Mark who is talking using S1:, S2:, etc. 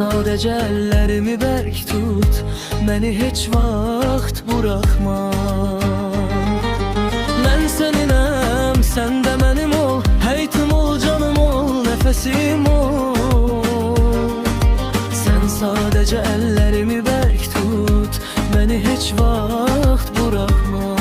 S1: sadece ellerimi bərk tut, məni heç vaxt buraxma. Mən səninəm, sən də mənim ol, həytim ol, canım ol, nəfəsim ol. Sən sadece ellerimi bərk tut, məni heç vaxt buraxma.